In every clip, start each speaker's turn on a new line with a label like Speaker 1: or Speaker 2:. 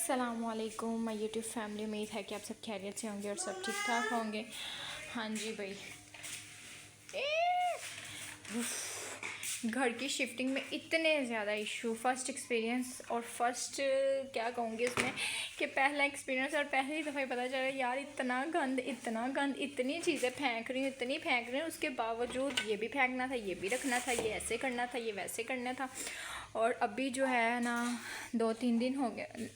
Speaker 1: अस्सलामुअलैकुम my YouTube family. उम्मीद है कि आप सब खैरियत से होंगे और सब ठीक ठाक होंगे। हाँ जी भाई, घर की शिफ्टिंग में इतने ज़्यादा इशू, फ़र्स्ट एक्सपीरियंस और फर्स्ट क्या कहूँगी उसमें कि पहला एक्सपीरियंस और पहली दफ़ा ही पता चला यार इतना गंद, इतनी चीज़ें फेंक रही हूँ, इतनी फेंक रही हूँ, उसके बावजूद ये भी फेंकना था, ये भी रखना था, ये ऐसे करना था, ये वैसे करना था। और अभी जो है ना 2-3 दिन हो गए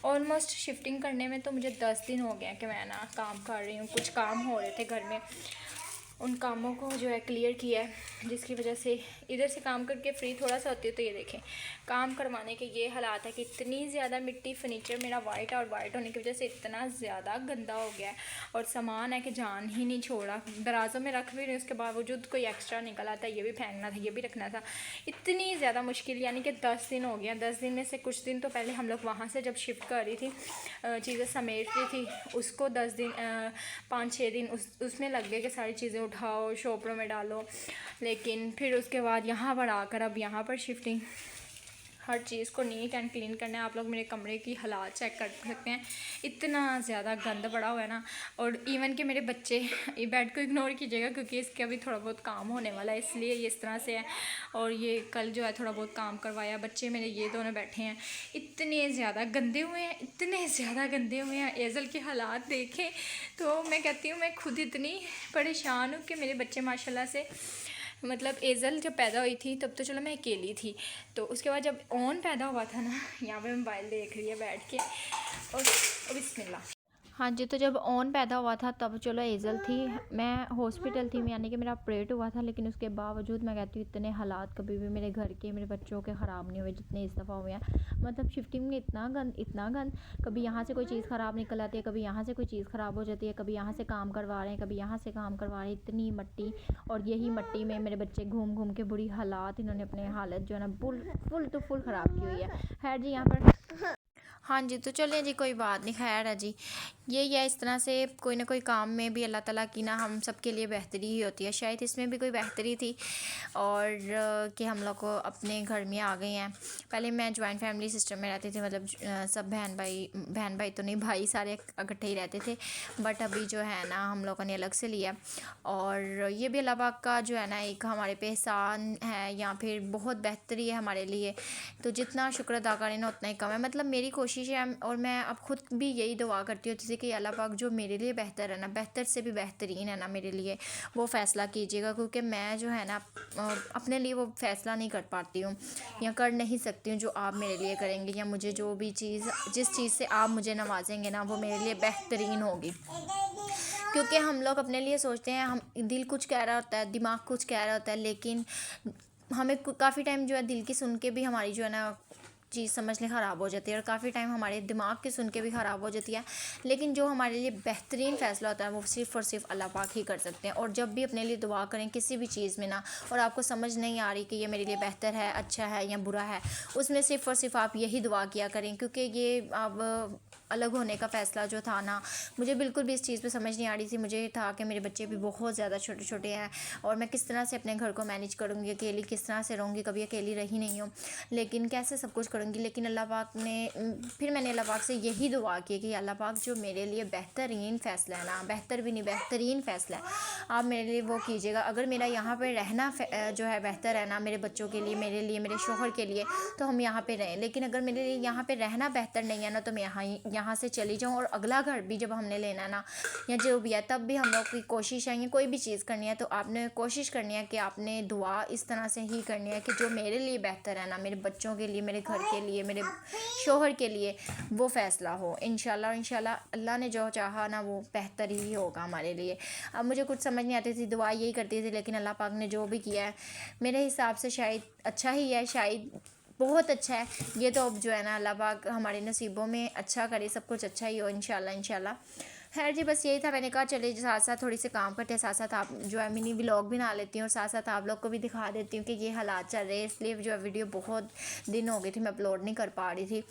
Speaker 1: ऑलमोस्ट शिफ्टिंग करने में, तो मुझे 10 दिन हो गए कि मैं ना काम कर रही हूँ। कुछ काम हो रहे थे घर में, उन कामों को जो है क्लियर किया है, जिसकी वजह से इधर से काम करके फ्री थोड़ा सा होती है। तो ये देखें, काम करवाने के ये हालात है कि इतनी ज़्यादा मिट्टी, फर्नीचर मेरा वाइट और वाइट होने की वजह से इतना ज़्यादा गंदा हो गया है और सामान है कि जान ही नहीं छोड़ा। दराज़ों में रख भी रही, उसके बावजूद कोई एक्स्ट्रा निकल आता है, ये भी फेंकना था, ये भी रखना था। इतनी ज़्यादा मुश्किल, यानी कि 10 दिन हो गया। 10 दिन में से कुछ दिन तो पहले हम लोग वहाँ से जब शिफ्ट कर रही थी, चीज़ें समेट रही थी, उसको 10 दिन 5-6 दिन उसमें लग गए कि सारी चीज़ें उठाओ, शॉपरों में डालो। लेकिन फिर उसके बाद यहाँ पर आकर अब यहाँ पर शिफ्टिंग, हर चीज़ को नीट एंड क्लीन करना है। आप लोग मेरे कमरे की हालात चेक कर सकते हैं, इतना ज़्यादा गंद पड़ा हुआ है ना। और इवन कि मेरे बच्चे, ये बेड को इग्नोर कीजिएगा क्योंकि इसके अभी थोड़ा बहुत काम होने वाला है, इसलिए ये इस तरह से है। और ये कल जो है थोड़ा बहुत काम करवाया। बच्चे मेरे ये दोनों बैठे हैं, इतने ज़्यादा गंदे हुए हैं, इतने ज़्यादा गंदे हुए हैं। एज़ल के हालात देखें तो मैं कहती हूँ मैं खुद इतनी परेशान हूँ कि मेरे बच्चे माशाल्लाह से, मतलब एज़ल जब पैदा हुई थी तब तो चलो मैं अकेली थी, तो उसके बाद जब ओन पैदा हुआ था ना, यहाँ पे मोबाइल देख रही है बैठ के, और बिस्मिल्लाह। हाँ जी, तो जब ओन पैदा हुआ था तब चलो एज़ल थी, मैं हॉस्पिटल थी, यानी कि मेरा ऑपरेट हुआ था। लेकिन उसके बावजूद मैं कहती हूँ इतने हालात कभी भी मेरे घर के, मेरे बच्चों के ख़राब नहीं हुए जितने इस दफ़ा हुए हैं। मतलब शिफ्टिंग में इतना गंद, कभी यहाँ से कोई चीज़ ख़राब निकल आती है, कभी यहाँ से कोई चीज़ ख़राब हो जाती है, कभी यहाँ से काम करवा रहे हैं, कभी यहाँ से काम करवा रहे हैं। इतनी मट्टी, और यही मट्टी में मेरे बच्चे घूम घूम के बुरी हालात, इन्होंने अपने हालत जो है ना फुल ख़राब की हुई है। खैर जी, यहाँ पर हाँ जी, तो चलिए जी, कोई बात नहीं, खैर है जी। यही है, इस तरह से कोई ना कोई काम में भी अल्लाह ताला की ना हम सब के लिए बेहतरी ही होती है। शायद इसमें भी कोई बेहतरी थी, और कि हम लोग को अपने घर में आ गए हैं। पहले मैं जॉइंट फैमिली सिस्टम में रहती थी, मतलब सब बहन भाई तो नहीं, भाई सारे इकट्ठे ही रहते थे। बट अभी जो है ना हम लोगों ने अलग से लिया, और ये भी अल्लाह पाक का जो है ना एक हमारे पे एहसान है, या फिर बहुत बेहतरी है हमारे लिए। तो जितना शुक्र अदा करें ना उतना ही कम है। मतलब मेरी कोशिश है, और मैं अब खुद भी यही दुआ करती हूँ जैसे कि अल्लाह पाक जो मेरे लिए बेहतर है ना, बेहतर से भी बेहतरीन है ना मेरे लिए, वो फ़ैसला कीजिएगा। क्योंकि मैं जो है ना अपने लिए वो फ़ैसला नहीं कर पाती हूँ, या कर नहीं सकती हूँ जो आप मेरे लिए करेंगे, या मुझे जो भी चीज़, जिस चीज़ से आप मुझे नवाजेंगे ना, वो मेरे लिए बेहतरीन होगी। क्योंकि हम लोग अपने लिए सोचते हैं, हम दिल कुछ कह रहा होता है, दिमाग कुछ कह रहा होता है, लेकिन हमें काफ़ी टाइम जो है दिल की सुन के भी हमारी जो है ना चीज़ समझ लें ख़राब हो जाती है, और काफ़ी टाइम हमारे दिमाग की सुन के भी ख़राब हो जाती है। लेकिन जो हमारे लिए बेहतरीन फ़ैसला होता है वो सिर्फ़ और सिर्फ अल्लाह पाक ही कर सकते हैं। और जब भी अपने लिए दुआ करें किसी भी चीज़ में ना, और आपको समझ नहीं आ रही कि ये मेरे लिए बेहतर है, अच्छा है या बुरा है, उसमें सिर्फ़ और सिर्फ आप यही दुआ किया करें। क्योंकि ये अब अलग होने का फ़ैसला जो था ना, मुझे बिल्कुल भी इस चीज़ पे समझ नहीं आ रही थी। मुझे था कि मेरे बच्चे भी बहुत ज़्यादा छोटे छोटे हैं, और मैं किस तरह से अपने घर को मैनेज करूँगी, अकेली किस तरह से रहूँगी, कभी अकेली रही नहीं हूँ, लेकिन कैसे सब कुछ करूँगी। लेकिन अल्लाह पाक ने, फिर मैंने अल्लाह पाक से यही दुआ की कि अल्लाह पाक जो मेरे लिए बेहतरीन फ़ैसला है ना, बेहतर भी नहीं बेहतरीन फ़ैसला है, आप मेरे लिए वो कीजिएगा। अगर मेरा यहाँ पर रहना जो है बेहतर है ना, मेरे बच्चों के लिए, मेरे लिए, मेरे शोहर के लिए, तो हम यहाँ पे रहें। लेकिन अगर मेरे लिए यहाँ पे रहना बेहतर नहीं है ना, तो मैं यहाँ से चली जाऊँ। और अगला घर भी जब हमने लेना है ना, या जो भी है, तब भी हम लोग की कोशिश है, कोई भी चीज़ करनी है तो आपने कोशिश करनी है कि आपने दुआ इस तरह से ही करनी है कि जो मेरे लिए बेहतर है ना, मेरे बच्चों के लिए, मेरे घर के लिए, मेरे शोहर के लिए, वो फ़ैसला हो इंशाल्लाह। अल्लाह ने जो चाहा ना वो बेहतर ही होगा हमारे लिए। अब मुझे कुछ समझ नहीं आती थी, दुआ यही करती थी, लेकिन अल्लाह पाक ने जो भी किया है मेरे हिसाब से शायद अच्छा ही है, शायद बहुत अच्छा है। ये तो अब जो है ना अल्लाह पाक हमारे नसीबों में अच्छा करे, सब कुछ अच्छा ही हो इंशाल्लाह। खैर जी, बस यही था, मैंने कहा चले साथ साथ थोड़ी से काम करते हैं, साथ साथ आप जो है मिनी व्लॉग बना लेती हूँ, और साथ साथ आप लोग को भी दिखा देती हूँ कि ये हालात चल रहे हैं। इसलिए जो है वीडियो बहुत दिन हो गए थे मैं अपलोड नहीं कर पा रही थी।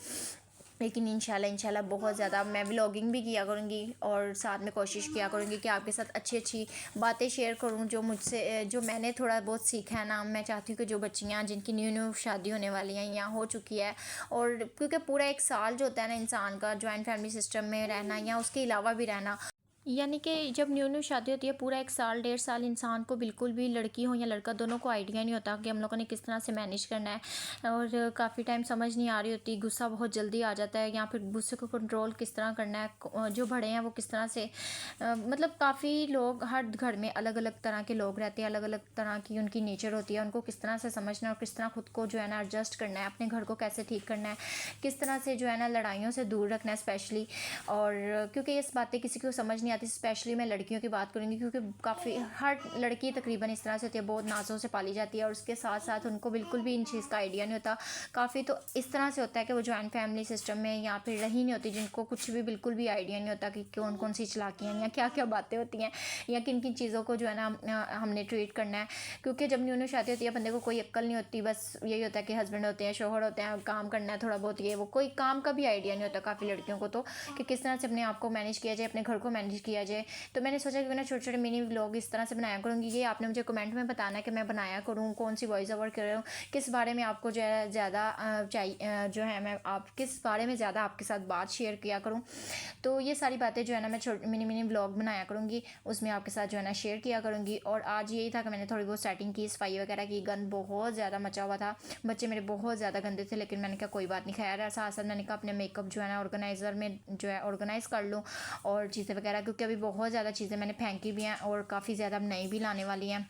Speaker 2: लेकिन इंशाल्लाह बहुत ज़्यादा मैं व्लॉगिंग भी किया करूँगी और साथ में कोशिश किया करूँगी कि आपके साथ अच्छी अच्छी बातें शेयर करूँ जो मुझसे जो मैंने थोड़ा बहुत सीखा है ना। मैं चाहती हूँ कि जो बच्चियाँ जिनकी न्यू न्यू शादी होने वाली हैं या हो चुकी है, और क्योंकि पूरा एक साल जो होता है ना इंसान का जॉइंट फैमिली सिस्टम में रहना या उसके अलावा भी रहना, यानी कि जब न्यू न्यू शादी होती है पूरा एक साल 1.5 साल इंसान को बिल्कुल भी, लड़की हो या लड़का, दोनों को आइडिया नहीं होता कि हम लोगों ने किस तरह से मैनेज करना है। और काफ़ी टाइम समझ नहीं आ रही होती, गुस्सा बहुत जल्दी आ जाता है, या फिर गुस्से को कंट्रोल किस तरह करना है, जो बड़े हैं वो किस तरह से मतलब काफ़ी लोग हर घर में अलग अलग तरह के लोग रहते हैं, अलग अलग तरह की उनकी नेचर होती है, उनको किस तरह से समझना है और किस तरह खुद को जो है ना एडजस्ट करना है, अपने घर को कैसे ठीक करना है, किस तरह से जो है ना लड़ाइयों से दूर रखना है स्पेशली। और क्योंकि ये बातें किसी को समझ नहीं आती, स्पेशली मैं लड़कियों की बात करूँगी क्योंकि काफ़ी हर लड़की तकरीबन इस तरह से होती है, बहुत नाजों से पाली जाती है और उसके साथ साथ उनको बिल्कुल भी इन चीज़ का आइडिया नहीं होता। काफ़ी तो इस तरह से होता है कि वो जॉइंट फैमिली सिस्टम में या फिर रही नहीं होती, जिनको कुछ भी बिल्कुल भी आइडिया नहीं होता कि कौन कौन सी चालाकियाँ या क्या क्या बातें होती हैं या किन किन चीज़ों को जो है ना हमने ट्रीट करना है। क्योंकि जब न्यू न्यू शादी होती है बंदे को कोई अक्ल नहीं होती, बस यही होता है कि हस्बैंड होते हैं, शोहर होते हैं, काम करना है थोड़ा बहुत, ये वो कोई काम का भी आइडिया नहीं होता काफ़ी लड़कियों को, तो कि किस तरह से अपने आप को मैनेज किया जाए, अपने घर को मैनेज किया जाए। तो मैंने सोचा कि मैं छोटे छोटे मिनी व्लॉग इस तरह से बनाया करूँगी। ये आपने मुझे कमेंट में बताना है कि मैं बनाया करूँ, कौन सी वॉइस ओवर कर रहा हूँ, किस बारे में आपको जो है ज़्यादा चाहिए, जो है मैं आप किस बारे में ज़्यादा आपके साथ बात शेयर किया करूँ। तो ये सारी बातें जो है ना मैं छोटे मिनी मिनी व्लॉग बनाया करूँगी, उसमें आपके साथ जो है ना शेयर किया करूँगी। और आज यही था कि मैंने थोड़ी बहुत सेटिंग की, सफाई वगैरह की, गंद बहुत ज़्यादा मचा हुआ था, बच्चे मेरे बहुत ज़्यादा गंदे थे, लेकिन मैंने कहा कोई बात नहीं, खैर साथ साथ मैंने कहा अपने मेकअप जो है ना ऑर्गेनाइज़र में जो है ऑर्गेनाइज़ कर लूँ और चीज़ें वगैरह, क्योंकि अभी बहुत ज़्यादा चीज़ें मैंने फेंकी भी हैं और काफ़ी ज़्यादा नई भी लाने वाली हैं।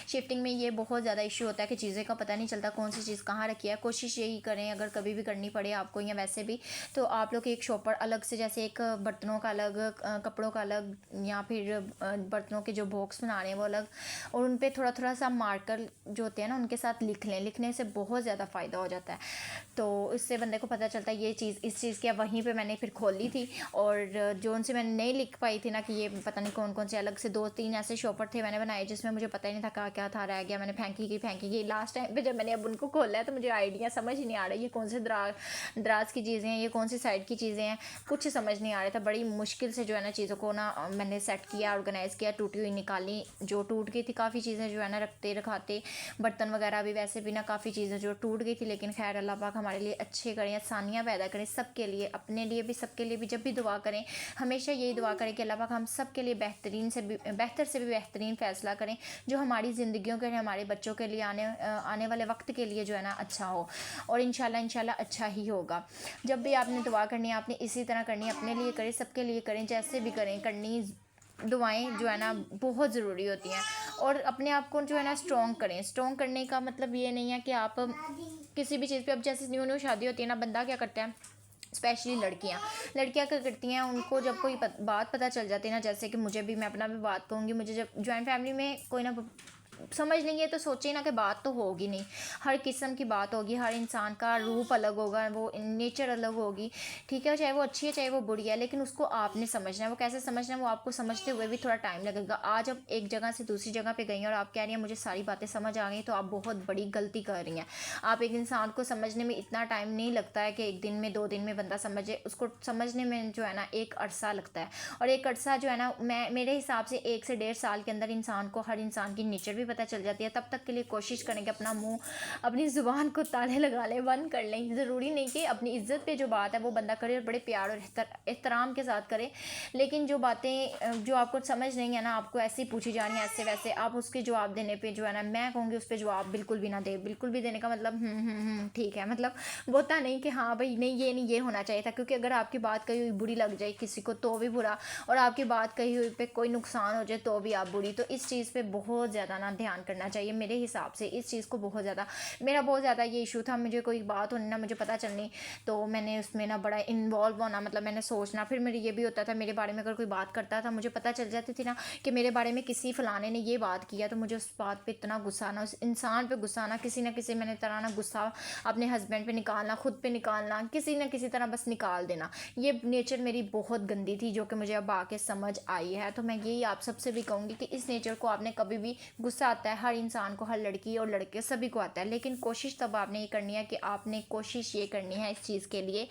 Speaker 2: शिफ्टिंग में ये बहुत ज़्यादा इशू होता है कि चीज़ें का पता नहीं चलता कौन सी चीज़ कहाँ रखी है। कोशिश यही करें अगर कभी भी करनी पड़े आपको या वैसे भी, तो आप लोग एक शॉपर अलग से, जैसे एक बर्तनों का अलग, कपड़ों का अलग, या फिर बर्तनों के जो बॉक्स बना रहे हैं वो अलग, और उन पर थोड़ा थोड़ा सा मार्कर जो होते हैं ना उनके साथ लिख लें, लिखने से बहुत ज़्यादा फ़ायदा हो जाता है। तो इससे बंदे को पता चलता है ये चीज़ इस चीज़ की। वहीं पे मैंने फिर खोली थी और जो उनसे मैंने नहीं लिख पाई थी ना कि ये पता नहीं कौन कौन से, अलग से 2-3 ऐसे शॉपर थे मैंने बनाए जिसमें मुझे पता ही नहीं था क्या क्या था, रह गया, मैंने फेंकी गई। लास्ट टाइम पे जब मैंने अब उनको खोला है तो मुझे आइडिया समझ ही नहीं आ रहा ये कौन से दराज की चीज़ें हैं, ये कौन सी साइड की चीज़ें हैं, कुछ समझ नहीं आ रहा था। बड़ी मुश्किल से जो है ना चीज़ों को ना मैंने सेट किया, ऑर्गेनाइज़ किया, टूटी हुई निकाली, जो टूट गई थी काफ़ी चीज़ें जो है ना रखते रखाते, बर्तन वगैरह भी वैसे भी ना काफ़ी चीज़ें जो टूट गई थी, लेकिन खैर अल्लाह पाक हमारे लिए अच्छे करें, आसानियाँ पैदा करें सबके लिए, अपने लिए भी सबके लिए भी। जब भी दुआ करें हमेशा यही दुआ करें कि अल्लाह पाक हम सब के लिए बेहतर से भी बेहतरीन फ़ैसला करें जो हमारी ज़िंदगियों के लिए, हमारे बच्चों के लिए, आने वाले वक्त के लिए जो है ना अच्छा हो। और इंशाल्लाह अच्छा ही होगा। जब भी आपने दुआ करनी है आपने इसी तरह करनी है, अपने लिए करें, सबके लिए करें, जैसे भी करें, करनी दुआएं जो है ना बहुत ज़रूरी होती हैं। और अपने आप को जो है ना स्ट्रॉन्ग करें। स्ट्रॉन्ग करने का मतलब ये नहीं है कि आप किसी भी चीज़ पे, अब जैसे न्यू न्यू शादी होती है ना, बंदा क्या करता है, स्पेशली लड़कियां क्या करती हैं, उनको जब कोई बात पता चल जाती है ना, जैसे कि मुझे भी, मैं अपना भी बात कहूँगी, मुझे जब जॉइंट फैमिली में कोई ना समझ लेंगे तो सोचे ना कि बात तो होगी नहीं, हर किस्म की बात होगी, हर इंसान का रूप अलग होगा, वो नेचर अलग होगी, ठीक है, चाहे वो अच्छी है चाहे वो बुरी है, लेकिन उसको आपने समझना है। वो कैसे समझना है, वो आपको समझते हुए भी थोड़ा टाइम लगेगा। आज आप एक जगह से दूसरी जगह पे गई हैं और आप कह रही हैं मुझे सारी बातें समझ आ गई, तो आप बहुत बड़ी गलती कर रही हैं। आप एक इंसान को समझने में इतना टाइम नहीं लगता है कि 1 दिन में 2 दिन में बंदा समझे, उसको समझने में जो है ना एक अरसा लगता है। और एक अरसा जो है ना, मेरे हिसाब से 1 से 1.5 साल के अंदर इंसान को हर इंसान की नेचर भी पता चल जाती है। तब तक के लिए कोशिश करें कि अपना मुंह, अपनी ज़ुबान को ताले लगा लें, बंद कर लें। ज़रूरी नहीं कि अपनी इज्जत पे जो बात है वो बंदा करे और बड़े प्यार और एहतराम के साथ करे, लेकिन जो बातें जो आपको समझ नहीं है ना, आपको ऐसे ही पूछी जा रही हैं ऐसे वैसे, आप उसके जवाब देने पे जो है ना, मैं कहूँगी उस पर जवाब बिल्कुल भी ना दे। बिल्कुल भी देने का मतलब ठीक है, मतलब होता नहीं कि हाँ भाई नहीं ये होना चाहिए था, क्योंकि अगर आपकी बात कही हुई बुरी लग जाए किसी को तो भी बुरा, और आपकी बात कही हुई पे कोई नुकसान हो जाए तो भी आप बुरी। तो इस चीज़ पे बहुत ज़्यादा ना ध्यान करना चाहिए मेरे हिसाब से। इस चीज़ को बहुत ज़्यादा, मेरा बहुत ज़्यादा ये इशू था, मुझे कोई बात होनी ना, मुझे पता चलनी, तो मैंने उसमें ना बड़ा इन्वॉल्व होना, मतलब मैंने सोचना। फिर मेरे ये भी होता था, मेरे बारे में अगर कोई बात करता था, मुझे पता चल जाती थी ना कि मेरे बारे में किसी फलाने ने ये बात किया, तो मुझे उस बात पे इतना गुस्सा आना, उस इंसान पे गुस्सा आना, किसी ना किसी मैंने तरह ना गुस्सा अपने हस्बैंड पे निकालना, खुद पे निकालना, किसी न किसी तरह बस निकाल देना। ये नेचर मेरी बहुत गंदी थी, जो कि मुझे अब आके समझ आई है। तो मैं यही आप सबसे भी कहूँगी कि इस नेचर को आपने कभी भी, गुस्सा आता है, हर इंसान को, हर लड़की और लड़के सभी को आता है, लेकिन कोशिश तब आपने ये करनी है कि आपने कोशिश ये करनी है इस चीज़ के लिए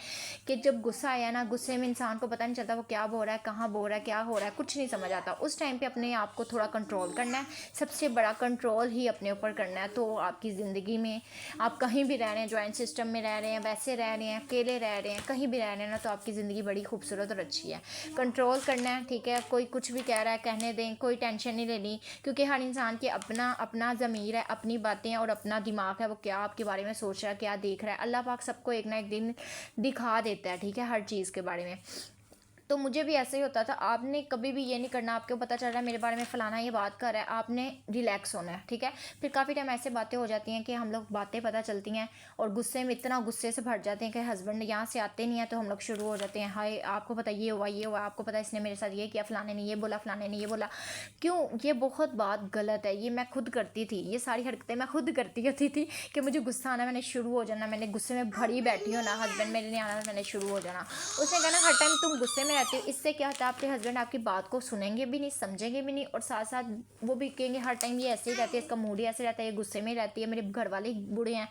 Speaker 2: कि जब गुस्सा आया ना, गुस्से में इंसान को पता नहीं चलता वो क्या बोल रहा है, कहाँ बोल रहा है, क्या हो रहा है, कुछ नहीं समझ आता। उस टाइम पे अपने आप को थोड़ा कंट्रोल करना है, सबसे बड़ा कंट्रोल ही अपने ऊपर करना है। तो आपकी ज़िंदगी में आप कहीं भी रह रहे हैं, जॉइंट सिस्टम में रह रहे हैं, वैसे रह रहे हैं, अकेले रह रहे हैं, कहीं भी रह रहे हैं ना, तो आपकी ज़िंदगी बड़ी खूबसूरत और अच्छी है। कंट्रोल करना है, ठीक है। कोई कुछ भी कह रहा है कहने दें, कोई टेंशन नहीं लेनी, क्योंकि हर इंसान की अपना अपना ज़मीर है, अपनी बातें और अपना दिमाग है, वो क्या आपके बारे में सोच रहा है, क्या देख रहा है। अल्लाह पाक सबको एक ना एक दिन दिखा देता है, ठीक है, हर चीज़ के बारे में। तो मुझे भी ऐसे ही होता था। आपने कभी भी ये नहीं करना, आपको पता चल रहा है मेरे बारे में फ़लाना ये बात कर रहा है, आपने रिलैक्स होना है, ठीक है। फिर काफ़ी टाइम ऐसे बातें हो जाती हैं कि हम लोग बातें पता चलती हैं और गुस्से में इतना गुस्से से भर जाते हैं कि हस्बैंड यहाँ से आते नहीं है तो हम लोग शुरू हो जाते हैं, हाय आपको पता ये हुआ, आपको पता इसने मेरे साथ ये किया, फ़लाने ने ये बोला, फ़लाने ने ये बोला। क्यों? ये बहुत बात गलत है, ये मैं खुद करती थी, ये सारी हरकतें मैं खुद करती होती थी कि मुझे गुस्सा आना, मैंने शुरू हो जाना, मैंने गुस्से में भरी बैठी हो ना, हस्बैंड मेरे नहीं आना, मैंने शुरू हो जाना। उसने कहा ना हर टाइम तुम गुस्से में रहती हो, इससे क्या होता है आपके हस्बैंड आपकी बात को सुनेंगे भी नहीं, समझेंगे भी नहीं, और साथ साथ वो भी कहेंगे हर टाइम ये ऐसे ही रहती है, इसका मूड ही ऐसे रहता है, ये गुस्से में ही रहती है, मेरे घर वाले बुरे हैं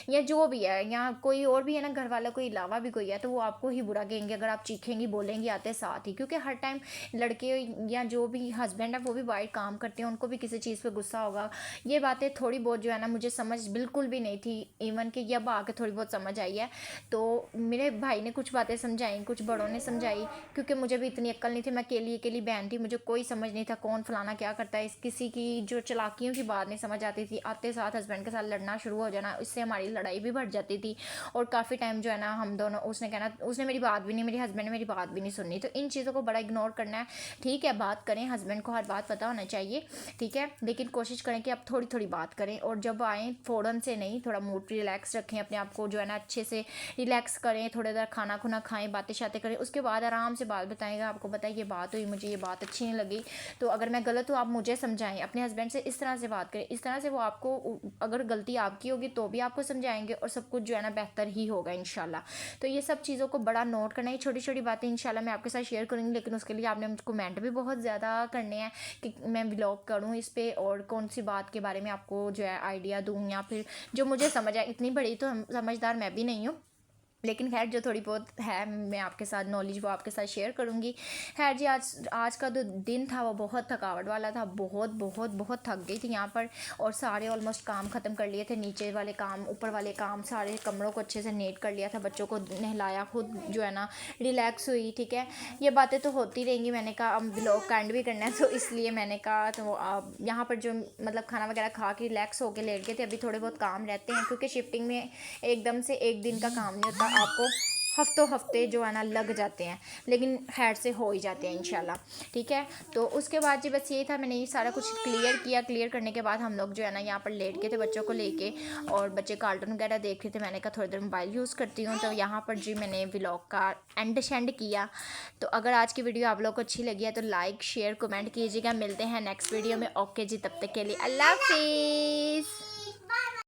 Speaker 2: या जो भी है, या कोई और भी है ना, घर वालों के अलावा भी कोई है, तो वो आपको ही बुरा कहेंगे अगर आप चीखेंगी बोलेंगी आते साथ ही। क्योंकि हर टाइम लड़के या जो भी हस्बैंड है वो भी वाइट काम करते हैं, उनको भी किसी चीज़ पर गुस्सा होगा। ये बातें थोड़ी बहुत जो है ना मुझे समझ बिल्कुल भी नहीं थी, इवन कि अब आके थोड़ी बहुत समझ आई है। तो मेरे भाई ने कुछ बातें समझाई, कुछ बड़ों ने समझाई, क्योंकि मुझे भी इतनी अक्ल नहीं थी, मैं अकेली बहन थी, मुझे कोई समझ नहीं था कौन फलाना क्या करता है। इस किसी की जो चालाकियों की बात नहीं समझ आती थी, आते साथ हस्बैंड के साथ लड़ना शुरू हो जाना, इससे हमारी लड़ाई भी बढ़ जाती थी। और काफ़ी टाइम जो है ना हम दोनों, उसने कहना, उसने मेरी बात भी नहीं, मेरे हस्बैंड ने मेरी बात भी नहीं सुननी। तो इन चीज़ों को बड़ा इग्नोर करना है, ठीक है। बात करें, हस्बैंड को हर बात पता होना चाहिए, ठीक है, लेकिन कोशिश करें कि आप थोड़ी थोड़ी बात करें, और जब आएँ फ़ौरन से नहीं, थोड़ा मूड रिलैक्स रखें, अपने आप को जो है ना अच्छे से रिलैक्स करें, थोड़ी देर खाना खुना खाएं, बातें शातें करें, उसके बाद आराम से बात बताएगा, आपको बताइए ये बात हुई, मुझे ये बात अच्छी नहीं लगी, तो अगर मैं गलत हूँ आप मुझे समझाएं। अपने हस्बैंड से इस तरह से बात करें, इस तरह से वो आपको, अगर गलती आपकी होगी तो भी आपको समझाएंगे, और सब कुछ जो है ना बेहतर ही होगा इंशाल्लाह। तो ये सब चीज़ों को बड़ा नोट करना है, छोटी छोटी बातें इंशाल्लाह मैं आपके साथ शेयर करूँगी, लेकिन उसके लिए आपने मुझे कमेंट भी बहुत ज़्यादा करने हैं कि मैं व्लॉग करूँ इस पर, और कौन सी बात के बारे में आपको जो है आइडिया दूँ, या फिर जो मुझे समझ आए। इतनी बड़ी तो समझदार मैं भी नहीं हूँ, लेकिन खैर जो थोड़ी बहुत है मैं आपके साथ नॉलेज वो आपके साथ शेयर करूँगी। खैर जी, आज का जो दिन था वो बहुत थकावट वाला था, बहुत थक गई थी यहाँ पर, और सारे ऑलमोस्ट काम ख़त्म कर लिए थे, नीचे वाले काम, ऊपर वाले काम, सारे कमरों को अच्छे से नीट कर लिया था, बच्चों को नहलाया, खुद जो है ना रिलैक्स हुई, ठीक है। ये बातें तो होती रहेंगी, मैंने कहा अब व्लॉग का एंड भी करना है, तो इसलिए मैंने कहा तो अब यहाँ पर जो मतलब खाना वगैरह खा के रिलैक्स होकर लेट गए थे। अभी थोड़े बहुत काम रहते हैं, क्योंकि शिफ्टिंग में एकदम से एक दिन का काम नहीं होता, आपको हफ्ते जो है ना लग जाते हैं, लेकिन खैर से हो ही जाते हैं इंशाल्लाह, ठीक है। तो उसके बाद जी बस यही था, मैंने ये सारा कुछ क्लियर किया। क्लियर करने के बाद हम लोग जो है ना यहाँ पर लेट गए थे बच्चों को लेके, और बच्चे कार्टून वगैरह देख रहे थे। मैंने कहा थोड़ी देर मोबाइल यूज़ करती हूँ, तो यहाँ पर जी मैंने व्लॉग का एंड किया। तो अगर आज की वीडियो आप लोग को अच्छी लगी है तो लाइक शेयर कमेंट कीजिएगा। मिलते हैं नेक्स्ट वीडियो में। ओके जी, तब तक के लिए अल्लाह हाफिज़।